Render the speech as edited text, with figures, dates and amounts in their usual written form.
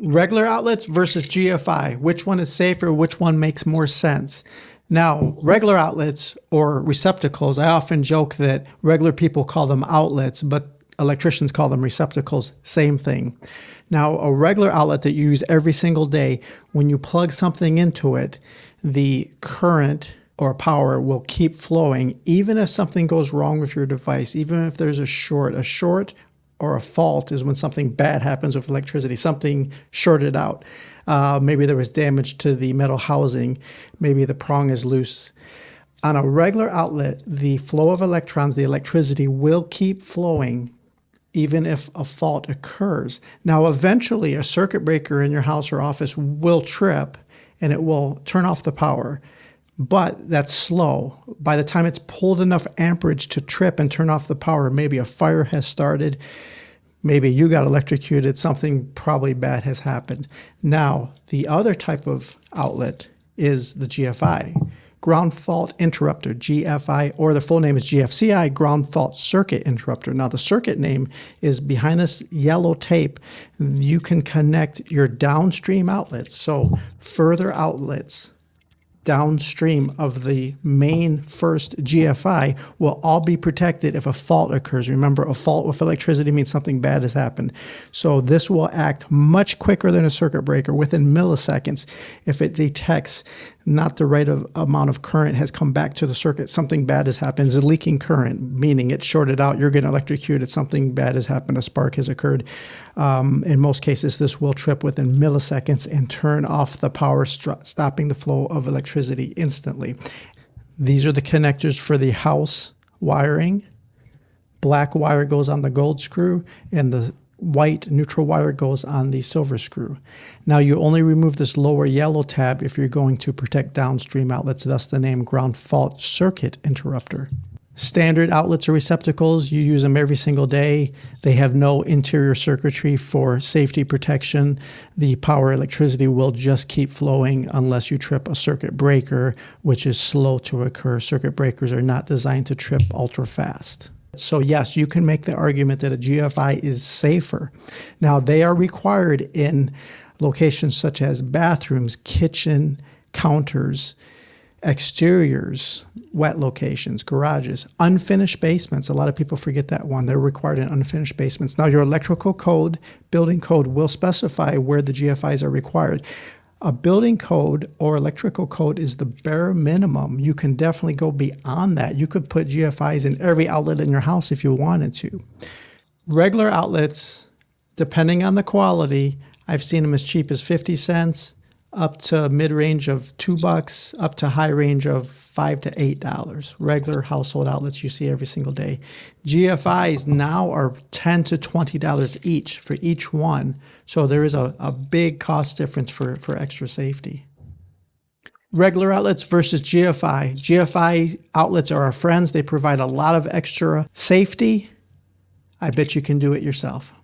Regular outlets versus GFI. Which one is safer? Which one makes more sense? Now, regular outlets or receptacles, I often joke that regular people call them outlets, but electricians call them receptacles, same thing. Now, a regular outlet that you use every single day, when you plug something into it, the current or power will keep flowing even if something goes wrong with your device, even if there's a short. A short or a fault is when something bad happens with electricity, something shorted out. Maybe there was damage to the metal housing. Maybe the prong is loose. On a regular outlet, the flow of electrons, the electricity will keep flowing even if a fault occurs. Now, eventually, a circuit breaker in your house or office will trip and it will turn off the power. But that's slow. By the time it's pulled enough amperage to trip and turn off the power, maybe a fire has started, maybe you got electrocuted, something probably bad has happened. Now, the other type of outlet is the GFI, ground fault interrupter, GFI, or the full name is GFCI, ground fault circuit interrupter. Now, the circuit name is behind this yellow tape. You can connect your downstream outlets, so further outlets downstream of the main first GFI will all be protected if a fault occurs. Remember, a fault with electricity means something bad has happened. So this will act much quicker than a circuit breaker within milliseconds. If it detects not the right amount of current has come back to the circuit, something bad has happened. It's a leaking current, meaning it's shorted out, you're getting electrocuted, something bad has happened, a spark has occurred. In most cases, this will trip within milliseconds and turn off the power, stopping the flow of electricity instantly. These are the connectors for the house wiring. Black wire goes on the gold screw, and the white neutral wire goes on the silver screw. Now, you only remove this lower yellow tab if you're going to protect downstream outlets, thus the name ground fault circuit interrupter. Standard outlets or receptacles, you use them every single day. They have no interior circuitry for safety protection. The power electricity will just keep flowing unless you trip a circuit breaker, which is slow to occur. Circuit breakers are not designed to trip ultra fast. So yes, you can make the argument that a GFI is safer. Now, they are required in locations such as bathrooms, kitchen, counters, exteriors, wet locations, garages, unfinished basements. A lot of people forget that one. They're required in unfinished basements. Now, your electrical code, building code will specify where the GFIs are required. A building code or electrical code is the bare minimum. You can definitely go beyond that. You could put GFIs in every outlet in your house if you wanted to. Regular outlets, depending on the quality, I've seen them as cheap as 50 cents, up to mid-range of $2, up to high range of $5 to $8. Regular household outlets you see every single day. GFIs now are $10 to $20 each for each one. So there is a big cost difference for extra safety. Regular outlets versus GFI. GFI outlets are our friends. They provide a lot of extra safety. I bet you can do it yourself.